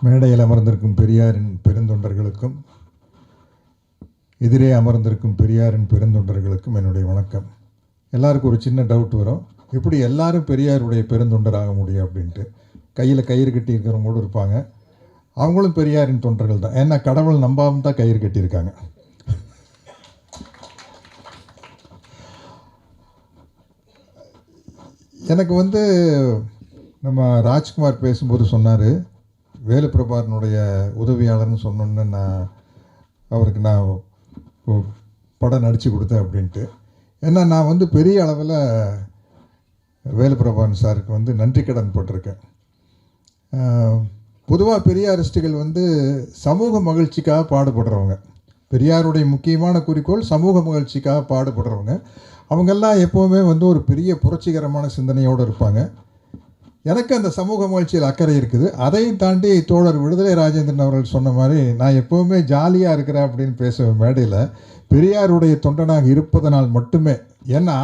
மேடையில் அமர்ந்திருக்கும் பெரியாரின் பெருந்தொண்டர்களுக்கும் எதிரே அமர்ந்திருக்கும் பெரியாரின் பெருந்தொண்டர்களுக்கும் என்னுடைய வணக்கம். எல்லாருக்கும் ஒரு சின்ன டவுட் வரும், எப்படி எல்லாரும் பெரியாருடைய பெருந்தொண்டராக முடியும் அப்படின்ட்டு. கையில் கயிறு கட்டி இருக்கிறவங்களோடு இருப்பாங்க, அவங்களும் பெரியாரின் தொண்டர்கள் தான். ஏன்னா கடவுள் நம்பாமல் தான் கயிறு கட்டியிருக்காங்க. எனக்கு நம்ம ராஜ்குமார் பேசும்போது சொன்னார், வேலுப்பிரபாரனுடைய உதவியாளர்னு சொன்னோன்னு அவருக்கு நான் படம் நடித்து கொடுத்தேன் அப்படின்ட்டு. ஏன்னா நான் பெரிய அளவில் வேலுப்பிரபாரன் சாருக்கு நன்றி கடன் போட்டிருக்கேன். பொதுவாக பெரியாரிஸ்டுகள் சமூக மகிழ்ச்சிக்காக பாடுபடுறவங்க. பெரியாருடைய முக்கியமான குறிக்கோள் சமூக மகிழ்ச்சிக்காக பாடுபடுறவங்க. அவங்கெல்லாம் எப்போவுமே ஒரு பெரிய புரட்சிகரமான சிந்தனையோடு இருப்பாங்க. எனக்கு அந்த சமூக மகிழ்ச்சியில் அக்கறை இருக்குது. அதையும் தாண்டி தோழர் விடுதலை ராஜேந்திரன் அவர்கள் சொன்ன மாதிரி நான் எப்போவுமே ஜாலியாக இருக்கிறேன் அப்படின்னு பேசுவேன் மேடையில், பெரியாருடைய தொண்டனாக இருப்பதனால் மட்டுமே. ஏன்னா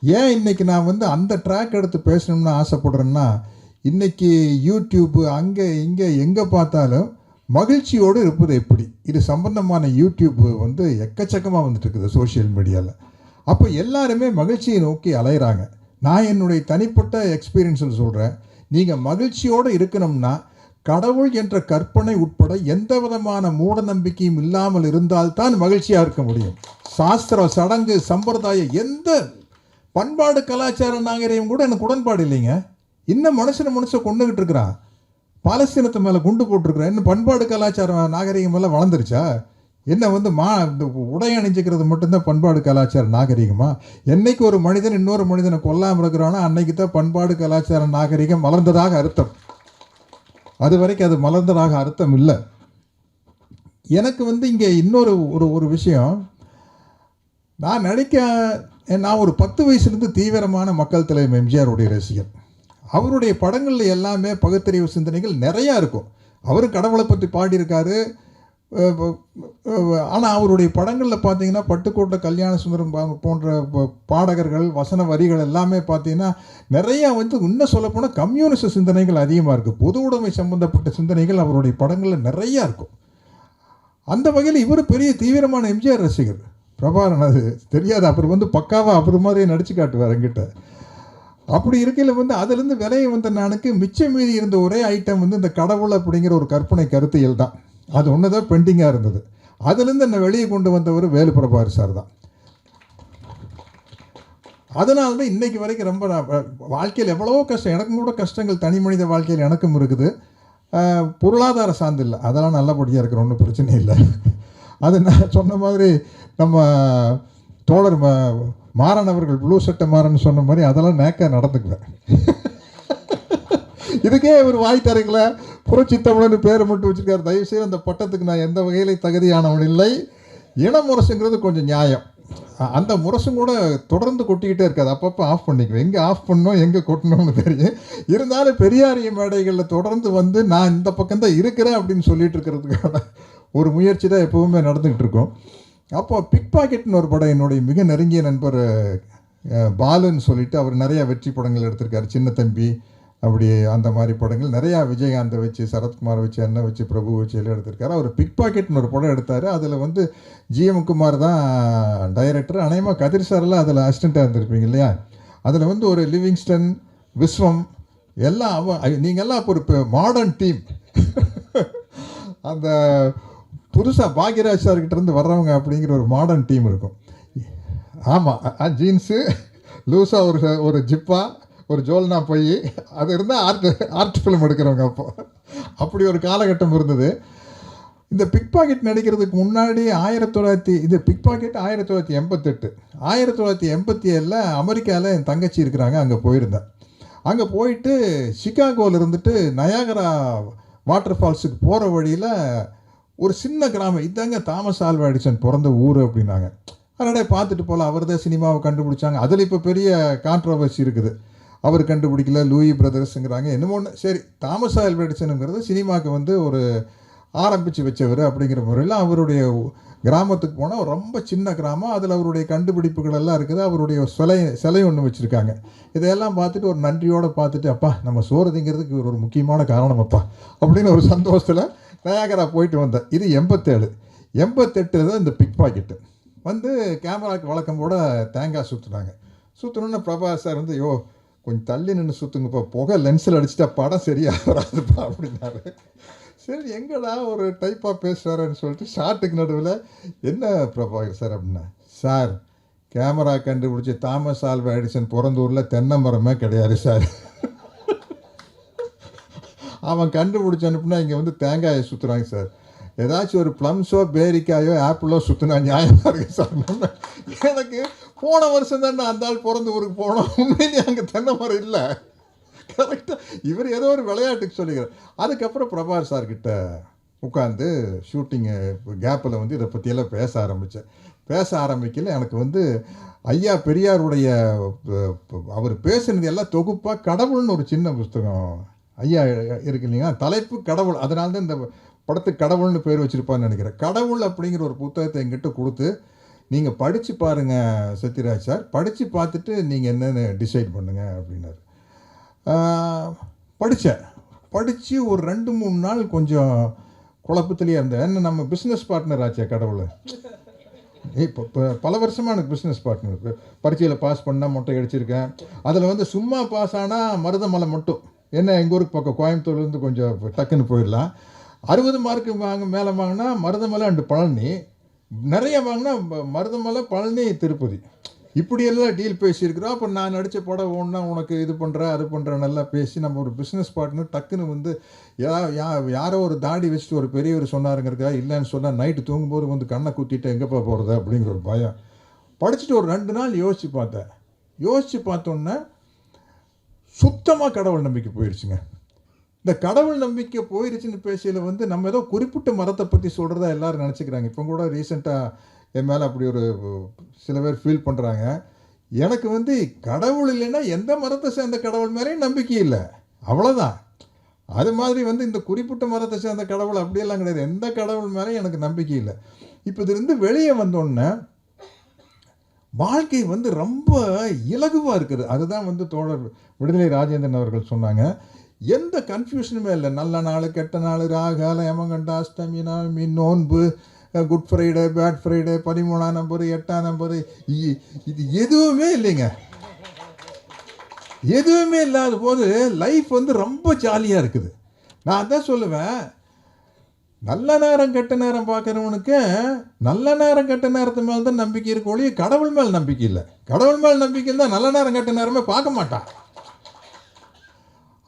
ஏன் இன்றைக்கி நான் அந்த ட்ராக் எடுத்து பேசணும்னு ஆசைப்படுறேன்னா, இன்றைக்கி யூடியூப்பு அங்கே இங்கே எங்கே பார்த்தாலும் மகிழ்ச்சியோடு இருப்பது எப்படி, இது சம்பந்தமான யூடியூப்பு எக்கச்சக்கமாக வந்துட்டுருக்குது சோஷியல் மீடியாவில். அப்போ எல்லாருமே மகிழ்ச்சியை நோக்கி அலைகிறாங்க. நான் என்னுடைய தனிப்பட்ட எக்ஸ்பீரியன்ஸில் சொல்கிறேன், நீங்கள் மகிழ்ச்சியோடு இருக்கணும்னா கடவுள் என்ற கற்பனை உட்பட எந்த விதமான மூட நம்பிக்கையும் இல்லாமல் இருந்தால்தான் மகிழ்ச்சியாக இருக்க முடியும். சாஸ்திர சடங்கு சம்பிரதாயம் எந்த பண்பாடு கலாச்சார நாகரிகம் கூட எனக்கு உடன்பாடு இல்லைங்க. இன்னும் மனுஷனை கொண்டுகிட்டு இருக்கிறான், பாலஸ்தீனத்து மேலே குண்டு போட்டிருக்கிறேன். இன்னும் பண்பாடு கலாச்சார நாகரிகம் எல்லாம் வளர்ந்துருச்சா? என்ன உடை அணிஞ்சிக்கிறது மட்டும்தான் பண்பாடு கலாச்சார நாகரிகமா? என்னைக்கு ஒரு மனிதன் இன்னொரு மனிதனை கொல்லாமல் இருக்கிறானோ அன்னைக்கு தான் பண்பாடு கலாச்சார நாகரிகம் மலர்ந்ததாக அர்த்தம். அது வரைக்கும் அது மலர்ந்ததாக அர்த்தம் இல்லை. எனக்கு இங்கே இன்னொரு ஒரு விஷயம், நான் ஒரு 10 வயசுலேருந்து தீவிரமான மக்கள் தலைவர் எம்ஜிஆருடைய ரசிகர். அவருடைய படங்களில் எல்லாமே பகுத்தறிவு சிந்தனைகள் நிறையா இருக்கும். அவரும் கடவுளை பற்றி பாடியிருக்காரு. ஆனால் அவருடைய படங்களில் பார்த்தீங்கன்னா பட்டுக்கோட்டை கல்யாண சுந்தரம் போன்ற பாடகர்கள் வசன வரிகள் எல்லாமே பார்த்தீங்கன்னா நிறையா இன்னும் சொல்லப்போனால் கம்யூனிஸ்ட் சிந்தனைகள் அதிகமாக இருக்குது. பொது உடைமை சம்பந்தப்பட்ட சிந்தனைகள் அவருடைய படங்களில் நிறையா இருக்கும். அந்த வகையில் இவர் பெரிய தீவிரமான எம்ஜிஆர் ரசிகர். பிரபாரன் அது தெரியாது, அப்புறம் பக்காவாக அப்புறம் மாதிரியே நடித்து காட்டுவார் என்கிட்ட. அப்படி இருக்கையில் அதுலேருந்து விலையை நானுக்கு மிச்சம் மீதி இருந்த ஒரே ஐட்டம் இந்த கடவுள் அப்படிங்கிற ஒரு கற்பனை கருத்தியல் தான். அது ஒன்று தான் பெண்டிங்காக இருந்தது. அதுலேருந்து என்னை வெளியே கொண்டு வந்தவர் வேலுப்பிரபார் சார் தான். அதனால தான் இன்றைக்கி வரைக்கும் ரொம்ப வாழ்க்கையில் எவ்வளவோ கஷ்டம், எனக்கும் கூட கஷ்டங்கள் தனி மனித வாழ்க்கையில் எனக்கும் இருக்குது. பொருளாதார சார்ந்து இல்லை, அதெல்லாம் நல்லபடியாக இருக்கிற ஒன்றும் பிரச்சனை இல்லை. அது நான் சொன்ன மாதிரி நம்ம தோழர் மாறன் அவர்கள் ப்ளூ சட்டை மாறன்னு சொன்ன மாதிரி அதெல்லாம் நேக்க நடந்துக்குவேன். இதுக்கே ஒரு வாய் தரீங்களா, புரட்சி தமிழன்னு பேரை மட்டும் வச்சுருக்காரு. தயவுசெய்து அந்த பட்டத்துக்கு நான் எந்த வகையிலும் தகுதியானவன் இல்லை. இன முரசுங்கிறது கொஞ்சம் நியாயம். அந்த முரசும் கூட தொடர்ந்து கொட்டிக்கிட்டே இருக்காது, அப்பப்போ ஆஃப் பண்ணிக்குவேன். எங்கே ஆஃப் பண்ணணும் எங்கே கொட்டணும்னு தெரியும். இருந்தாலும் பெரியாரிய மேடைகளில் தொடர்ந்து நான் இந்த பக்கம்தான் இருக்கிறேன் அப்படின்னு சொல்லிட்டு இருக்கிறதுக்கான ஒரு முயற்சி தான் எப்போவுமே நடந்துக்கிட்டு இருக்கோம். அப்போது பிக் பாக்கெட்னு ஒரு படம் என்னுடைய மிக நெருங்கிய நண்பர் பாலுன்னு சொல்லிட்டு அவர் நிறையா வெற்றி படங்கள் எடுத்திருக்காரு. சின்ன தம்பி அப்படி அந்த மாதிரி படங்கள் நிறையா விஜயகாந்தை வச்சு, சரத்குமார் வச்சு, அண்ணன் வச்சு, பிரபு வச்சு எல்லாம் எடுத்திருக்காரு. அவர் பிக் பாக்கெட்னு ஒரு படம் எடுத்தார். அதில் ஜிஎம் குமார் தான் டைரக்டர். அநேகமாக கதிர் சாரெல்லாம் அதில் அசிஸ்டண்ட்டாக இருந்திருப்பீங்க இல்லையா? அதில் ஒரு லிவிங்ஸ்டன், விஸ்வம் எல்லாம் நீங்கள்லாம் இப்போ ஒரு மாடர்ன் டீம். அந்த புதுசாக பாக்யராஜ் சார்கிட்டேருந்து வர்றவங்க அப்படிங்கிற ஒரு மாடர்ன் டீம் இருக்கும். ஆமாம், ஜீன்ஸு லூஸாக ஒரு ஜிப்பா, ஒரு ஜோல்னா போய் அது இருந்தால் ஆர்ட் ஃபிலிம் எடுக்கிறவங்க. அப்படி ஒரு காலகட்டம் இருந்தது. இந்த பிக் பாக்கெட் நடிக்கிறதுக்கு முன்னாடி இது பிக் பாக்கெட் 1988. 1987 அமெரிக்காவில் என் தங்கச்சி இருக்கிறாங்க, அங்கே போயிருந்தேன். அங்கே போயிட்டு சிகாகோவில் இருந்துட்டு நயாகரா வாட்டர் ஃபால்ஸுக்கு போகிற வழியில் ஒரு சின்ன கிராமம், இதாங்க தாமஸ் ஆல்வா எடிசன் பிறந்த ஊர் அப்படின்னாங்க. அதனால பார்த்துட்டு போகலாம், அவர் தான் சினிமாவை கண்டுபிடிச்சாங்க. அதில் இப்போ பெரிய கான்ட்ரவர்சி இருக்குது, அவர் கண்டுபிடிக்கல, லூயி பிரதர்ஸுங்கிறாங்க, என்னமோ ஒன்று. சரி, தாமஸ் ஆல்வா எடிசனுங்கிறது சினிமாவுக்கு ஒரு ஆரம்பித்து வச்சவர் அப்படிங்கிற முறையில் அவருடைய கிராமத்துக்கு போனால் ரொம்ப சின்ன கிராமம், அதில் அவருடைய கண்டுபிடிப்புகள் எல்லாம் இருக்குது. அவருடைய சிலை ஒன்று வச்சுருக்காங்க. இதையெல்லாம் பார்த்துட்டு ஒரு நன்றியோடு பார்த்துட்டு, அப்பா நம்ம சோறுதிங்கிறதுக்கு ஒரு முக்கியமான காரணம் அப்பா அப்படின்னு ஒரு சந்தோஷத்தில் நயாகரா போயிட்டு வந்தேன். இது 88 தான் இந்த பிக் பாக்கெட்டு வந்து கேமராவுக்கு வழக்கம் போட தேங்காய் சுற்றுனாங்க. சுற்றணுன்னு பிரபாஸ் சார் வந்து, யோ கொஞ்சம் தள்ளி நின்று சுற்றுங்கப்பா, புகை லென்ஸில் அடிச்சுட்டா படம் சரியாக வராதுப்பா அப்படின்னாரு. சரி எங்கடா ஒரு டைப்பாக பேசுகிறாருன்னு சொல்லிட்டு ஷார்ட்டுக்கு நடுவில், என்ன பிரபாகர் சார் அப்படின்னா, சார் கேமரா கண்டுபிடிச்சி தாமஸ் ஆல்வா எடிசன் பிறந்தூரில் தென்னை மரமே கிடையாது சார். அவன் கண்டுபிடிச்சி அனுப்புனா இங்கே வந்து தேங்காயை சுற்றுறாங்க சார். ஏதாச்சும் ஒரு ப்ளம்ஸோ பேரிக்காயோ ஆப்பிளோ சுற்றினா நியாயமாக இருக்குது சார். எனக்கு போன வருஷம் தான் அந்த ஆள் பிறந்த ஊருக்கு போனோம், உண்மையிலேயே அங்கே தென்னை மரம் இல்லை. கரெக்டாக இவர் ஏதோ ஒரு விளையாட்டுக்கு சொல்லிக்கிறார். அதுக்கப்புறம் பிரபாஸ் சார்கிட்ட உட்காந்து ஷூட்டிங்கு கேப்பில் வந்து இதை பற்றியெல்லாம் பேச ஆரம்பிக்கல. எனக்கு வந்து ஐயா பெரியாருடைய அவர் பேசுனது எல்லாம் தொகுப்பாக கடவுள்னு ஒரு சின்ன புஸ்தகம் ஐயா இருக்கு இல்லைங்களா, தலைப்பு கடவுள். அதனால தான் இந்த படத்துக்கு கடவுள்னு பேர் வச்சுருப்பான்னு நினைக்கிறேன். கடவுள் அப்படிங்கிற ஒரு புத்தகத்தை எங்கிட்ட கொடுத்து, நீங்கள் படித்து பாருங்கள் சத்யராஜ் சார், படித்து பார்த்துட்டு நீங்கள் என்னென்னு டிசைட் பண்ணுங்கள் அப்படின்னாரு. படித்து ஒரு 2-3 நாள் கொஞ்சம் குழப்பத்திலேயே இருந்தேன். என்ன நம்ம பிஸ்னஸ் பார்ட்னர் ஆச்சே கடவுள். இப்போ பல வருஷமாக எனக்கு பிஸ்னஸ் பார்ட்னர். பரீட்சையில் பாஸ் பண்ணால் மொட்டை அடிச்சிருக்கேன். அதில் வந்து சும்மா பாஸ் ஆனால் மருதமலை மட்டும், என்ன எங்கள் ஊருக்கு பக்கம் கோயம்புத்தூர்லேருந்து கொஞ்சம் டக்குன்னு போயிடலாம். 60 மார்க்கு மேலே வாங்கினா மருதமலை அண்டு பழனி, நிறைய வாங்கினா மருதமலை பழனி திருப்பதி, இப்படியெல்லாம் டீல் பேசியிருக்கிறோம். அப்போ நான் நடித்த படம் ஒன்றா உனக்கு இது பண்ணுறேன் அது பண்ணுறேன் நல்லா பேசி நம்ம ஒரு பிஸ்னஸ் பார்ட்னர். டக்குன்னு வந்து யாரோ ஒரு தாடி வச்சுட்டு ஒரு பெரியவர் சொன்னாருங்கிறக்கா, இல்லைன்னு சொன்னால் நைட்டு தூங்கும்போது வந்து கண்ணை குத்திட்டு எங்கேப்பா போகிறது அப்படிங்கிற ஒரு பயம். படிச்சுட்டு ஒரு 2 நாள் யோசித்து பார்த்தோன்னே சுத்தமாக கடவுள் நம்பிக்கை போயிடுச்சுங்க. இந்த கடவுள் நம்பிக்கை போயிடுச்சுன்னு பேசையில் வந்து நம்ம ஏதோ குறிப்பிட்ட மதத்தை பற்றி சொல்கிறதா எல்லோரும் நினச்சிக்கிறாங்க. இப்போ கூட ரீசெண்டாக என் மேலே அப்படி ஒரு சில பேர் ஃபீல் பண்ணுறாங்க. எனக்கு வந்து கடவுள் இல்லைன்னா எந்த மதத்தை சேர்ந்த கடவுள் மேலேயும் நம்பிக்கை இல்லை, அவ்வளோதான். அது மாதிரி வந்து இந்த குறிப்பிட்ட மதத்தை சேர்ந்த கடவுள் அப்படியெல்லாம் கிடையாது, எந்த கடவுள் மேலேயும் எனக்கு நம்பிக்கை இல்லை. இப்போ இதுலேருந்து வெளியே வந்தோடனே வாழ்க்கை வந்து ரொம்ப இலகுவாக இருக்குது. அதுதான் வந்து தோழர் விடுதலை ராஜேந்திரன் அவர்கள் சொன்னாங்க. எந்த கன்ஃபியூஷனுமே இல்லை. நல்ல நாள் கெட்ட நாள், ராகால யமகண்ட அஷ்டமி நவமி நோன்பு, குட் ஃப்ரைடே பேட் ஃப்ரைடே, 13ஆம் நம்பர் 8ஆம் நம்பர், இது எதுவுமே இல்லைங்க. எதுவுமே இல்லாத போது லைஃப் வந்து ரொம்ப ஜாலியாக இருக்குது. நான் தான் சொல்லுவேன், நல்ல நேரம் கெட்ட நேரம் பார்க்குறவனுக்கு நல்ல நேரம் கெட்ட நேரத்து மேலே தான் நம்பிக்கை இருக்க ஒழிய கடவுள் மேல் நம்பிக்கை இல்லை. கடவுள் மேல் நம்பிக்கை இருந்தால் நல்ல நேரம் கெட்ட நேரமே பார்க்க மாட்டான்.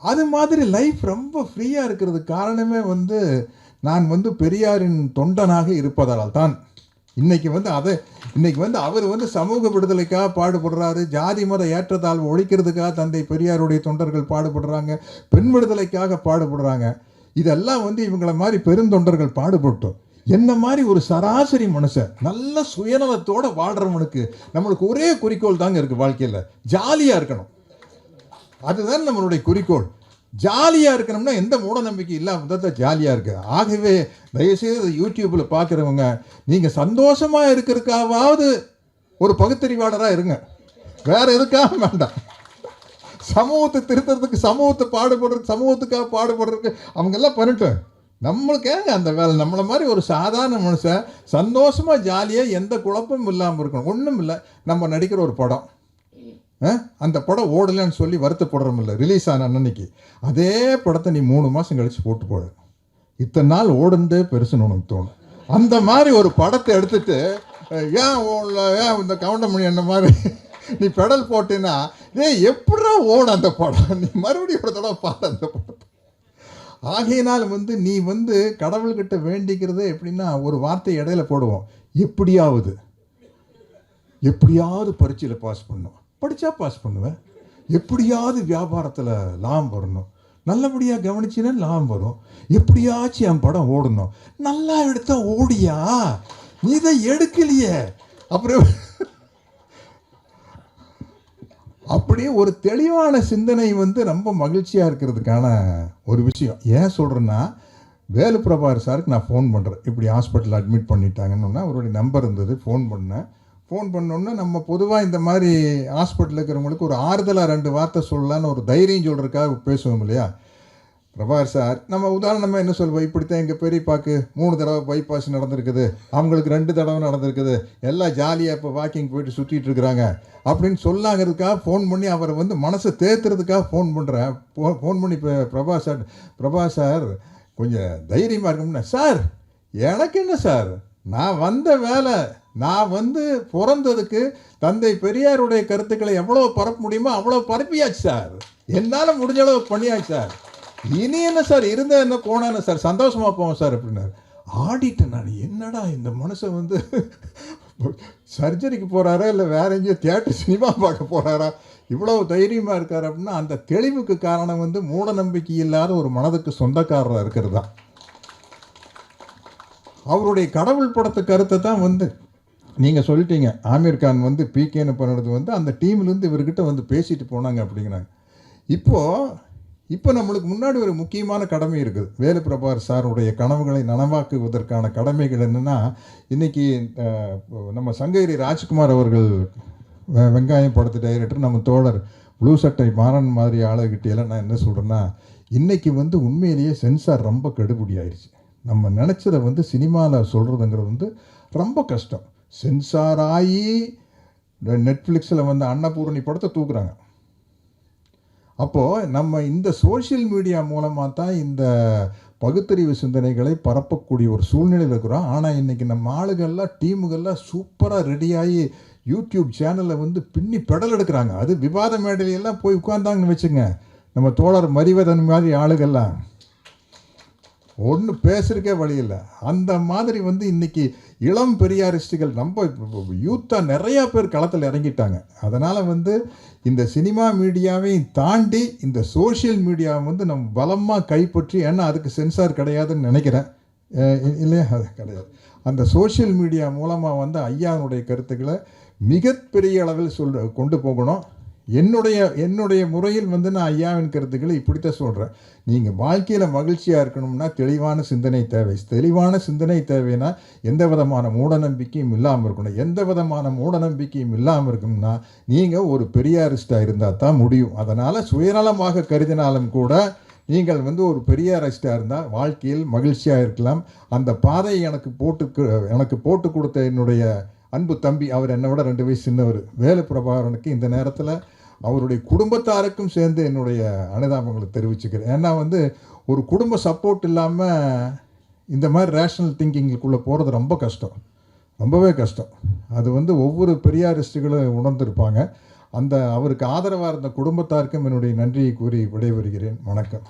அது மாதிரி லைஃப் ரொம்ப ஃப்ரீயாக இருக்கிறதுக்கு காரணமே வந்து நான் வந்து பெரியாரின் தொண்டனாக இருப்பதால் தான். இன்றைக்கி வந்து அவர் வந்து சமூக விடுதலைக்காக பாடுபடுறாரு, ஜாதி மத ஏற்றத்தாழ்வு ஒழிக்கிறதுக்காக தந்தை பெரியாருடைய தொண்டர்கள் பாடுபடுறாங்க, பெண் விடுதலைக்காக பாடுபடுறாங்க. இதெல்லாம் வந்து இவங்களை மாதிரி பெருந்தொண்டர்கள் பாடுபட்டோம். என்ன மாதிரி ஒரு சராசரி மனுஷன் நல்ல சுயநலத்தோடு வாழ்கிறவனுக்கு நம்மளுக்கு ஒரே குறிக்கோள் தாங்க இருக்குது வாழ்க்கையில், ஜாலியாக இருக்கணும். அதுதான் நம்மளுடைய குறிக்கோள். ஜாலியாக இருக்கணும்னா எந்த மூட நம்பிக்கை இல்லாமல் தான் ஜாலியாக இருக்குது. ஆகவே தயவுசெய்து யூடியூப்பில் பார்க்குறவங்க, நீங்கள் சந்தோஷமாக இருக்கிறதுக்காவது ஒரு பகுத்தறிவாளராக இருங்க, வேறு எதுக்காக வேண்டாம். சமூகத்தை திருத்துறதுக்கு, சமூகத்துக்காக பாடுபடுறதுக்கு அவங்கெல்லாம் பண்ணிட்டோம். நம்மளுக்கேங்க அந்த வேலை. நம்மளை மாதிரி ஒரு சாதாரண மனுஷன் சந்தோஷமாக ஜாலியாக எந்த குழப்பமும் இல்லாமல் இருக்கணும். ஒன்றும் இல்லை, நம்ம நடிக்கிற ஒரு படம், அந்த படம் ஓடலைன்னு சொல்லி வருத்தப்படுறோமில்ல, ரிலீஸ் ஆன அன்னைக்கு அதே படத்தை நீ 3 மாதம் கழித்து போட்டு போடு, இத்தனை நாள் ஓடுந்தே பெருசுன்னு உனக்கு தோணும். அந்த மாதிரி ஒரு படத்தை எடுத்துட்டு ஏன் இந்த கவுண்டமணி என்ன மாதிரி நீ பெடல் போட்டேன்னா எப்படா ஓடும் அந்த படம், நீ மறுபடியும் ஒரு தடவை பாடு அந்த படத்தை. ஆகையினால் வந்து நீ வந்து கடவுள்கிட்ட வேண்டிக்கிறது எப்படின்னா, ஒரு வார்த்தை இடையில போடுவோம், எப்படியாவது பரீட்சையில் பாஸ் பண்ணும், படித்தா பாஸ் பண்ணுவேன், எப்படியாவது வியாபாரத்தில் லாபம் வரணும், நல்லபடியாக கவனிச்சின்னா லாபம் வரும், எப்படியாச்சும் என் படம் ஓடணும், நல்லா எடுத்தா ஓடியா, நீ தான் எடுக்கலையே. அப்புறம் அப்படியே ஒரு தெளிவான சிந்தனை வந்து ரொம்ப மகிழ்ச்சியாக இருக்கிறதுக்கான ஒரு விஷயம். ஏன் சொல்கிறேன்னா, வேலு பிரபாகர் சாருக்கு நான் ஃபோன் பண்ணுறேன், இப்படி ஹாஸ்பிட்டலில் அட்மிட் பண்ணிட்டாங்கன்னு. அவருடைய நம்பர் இருந்தது, ஃபோன் பண்ணேன். ஃபோன் பண்ணோன்னே நம்ம பொதுவாக இந்த மாதிரி ஹாஸ்பிட்டலில் இருக்கிறவங்களுக்கு ஒரு ஆறுதலாக 2 வார்த்தை சொல்லலான்னு ஒரு தைரியம் சொல்கிறதுக்காக பேசுவோம் இல்லையா. பிரபாகர் சார் நம்ம உதாரணமாக என்ன சொல்வோம், இப்படித்தான் எங்கள் பெரியப்பாக்கு 3 தடவை பைபாஸ் நடந்திருக்குது, அவங்களுக்கு 2 தடவை நடந்திருக்குது, எல்லாம் ஜாலியாக இப்போ வாக்கிங் போயிட்டு சுற்றிட்டு இருக்கிறாங்க அப்படின்னு சொல்லாங்கிறதுக்காக ஃபோன் பண்ணி அவரை வந்து மனசை தேத்துறதுக்காக ஃபோன் பண்ணுறேன். ஃபோன் பண்ணி இப்போ பிரபாகர் சார் கொஞ்சம் தைரியமாக இருக்கும்னா, சார் எனக்கு என்ன சார், நான் வந்த வேலை, நான் வந்து பிறந்ததுக்கு தந்தை பெரியாருடைய கருத்துக்களை எவ்வளோ பரப்ப முடியுமோ அவ்வளோ பரப்பியாச்சு சார், என்னால் முடிஞ்ச அளவு பண்ணியாச்சு சார், இனி என்ன சார் இருந்த என்ன போனானே சார், சந்தோஷமாக போவோம் சார் அப்படின்னாரு. ஆடிட்டேன் நான், என்னடா இந்த மனுஷன் வந்து சர்ஜரிக்கு போகிறாரா இல்லை வேற எங்கேயோ தியேட்டர் சினிமா பார்க்க போகிறாரா, இவ்வளோ தைரியமாக இருக்கார் அப்படின்னா அந்த தெளிவுக்கு காரணம் வந்து மூட நம்பிக்கை இல்லாத ஒரு மனதுக்கு சொந்தக்காரராக இருக்கிறது தான். அவருடைய கடவுள் படத்து கருத்தை தான் வந்து நீங்கள் சொல்லிட்டீங்க, ஆமீர் கான் வந்து பிகேன்னு பண்ணுறது வந்து அந்த டீம்லேருந்து இவர்கிட்ட வந்து பேசிட்டு போனாங்க அப்படிங்கிறாங்க. இப்போ நம்மளுக்கு முன்னாடி ஒரு முக்கியமான கடமை இருக்குது. வேலு பிரபாகர் சாருடைய கனவுகளை நனவாக்குவதற்கான கடமைகள் என்னென்னா, இன்றைக்கி நம்ம சங்ககிரி ராஜ்குமார் அவர்கள் வெங்காயம் படத்து டைரக்டர், நம்ம தோழர் ப்ளூ சட்டை மாறன் மாதிரி ஆளுகிட்டையெல்லாம் நான் என்ன சொல்கிறேன்னா, இன்றைக்கி வந்து உண்மையிலேயே சென்சார் ரொம்ப கெடுபிடி ஆயிடுச்சு. நம்ம நினச்சதை வந்து சினிமாவில் சொல்கிறதுங்கிறது வந்து ரொம்ப கஷ்டம். சென்சார் ஆகி நெட்ஃப்ளிக்ஸில் வந்து அன்னபூரணி படத்தை தூக்குறாங்க. அப்போது நம்ம இந்த சோஷியல் மீடியா மூலமாக தான் இந்த பகுத்தறிவு சிந்தனைகளை பரப்பக்கூடிய ஒரு சூழ்நிலையில் இருக்கிறோம். ஆனால் இன்றைக்கி நம்ம ஆளுகள்லாம் டீமுகள்லாம் சூப்பராக ரெடியாகி யூடியூப் சேனலில் வந்து பின்னி பெடல் எடுக்கிறாங்க. அது விவாத மேடையிலெல்லாம் போய் உட்கார்ந்தாங்கன்னு வச்சுங்க, நம்ம தோழர் மரிவதன் மாதிரி ஆளுகள்லாம் ஒன்று பேசுறதுக்கே வழி இல்லை. அந்த மாதிரி வந்து இன்றைக்கி இளம் பெரியாரிஸ்டுகள் நம்ம யூத்தாக நிறையா பேர் களத்தில் இறங்கிட்டாங்க. அதனால் வந்து இந்த சினிமா மீடியாவையும் தாண்டி இந்த சோஷியல் மீடியாவை வந்து நம்ம பலமாக கைப்பற்றி, ஏன்னா அதுக்கு சென்சார் கிடையாதுன்னு நினைக்கிறேன் இல்லையா, அது கிடையாது. அந்த சோஷியல் மீடியா மூலமாக வந்து ஐயாவுடைய கருத்துக்களை மிகப்பெரிய அளவில் கொண்டு போகணும். என்னுடைய முறையில் வந்து நான் ஐயாவின் கருத்துக்களை இப்படித்தான் சொல்கிறேன். நீங்கள் வாழ்க்கையில் மகிழ்ச்சியாக இருக்கணும்னா தெளிவான சிந்தனை தேவை. தெளிவான சிந்தனை தேவைன்னா எந்த விதமான மூடநம்பிக்கையும் இல்லாமல் இருக்கணும். எந்த விதமான மூடநம்பிக்கையும் இல்லாமல் இருக்கணும்னா நீங்கள் ஒரு பெரியாரிஸ்டாக இருந்தால் தான் முடியும். அதனால் சுயநலமாக கருதினாலும் கூட நீங்கள் வந்து ஒரு பெரியாரிஸ்டாக இருந்தால் வாழ்க்கையில் மகிழ்ச்சியாக இருக்கலாம். அந்த பாதையை எனக்கு போட்டு கொடுத்த என்னுடைய அன்பு தம்பி, அவர் என்னை விட 2 வயசு சின்னவர், வேலு பிரபாகரனுக்கு இந்த நேரத்தில் அவருடைய குடும்பத்தாருக்கும் சேர்ந்து என்னுடைய அனுதாபங்களை தெரிவிச்சுக்கிறேன். ஏன்னா வந்து ஒரு குடும்ப சப்போர்ட் இல்லாமல் இந்த மாதிரி ரேஷனல் திங்கிங்குள்ளே போகிறது ரொம்ப கஷ்டம், ரொம்பவே கஷ்டம். அது வந்து ஒவ்வொரு பெரியாரிஸ்டுகளும் உணர்ந்திருப்பாங்க. அவருக்கு ஆதரவாக இருந்த குடும்பத்தாருக்கும் என்னுடைய நன்றியை கூறி விடைபெறுகிறேன். வணக்கம்.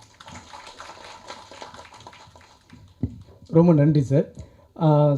ரொம்ப நன்றி சார்.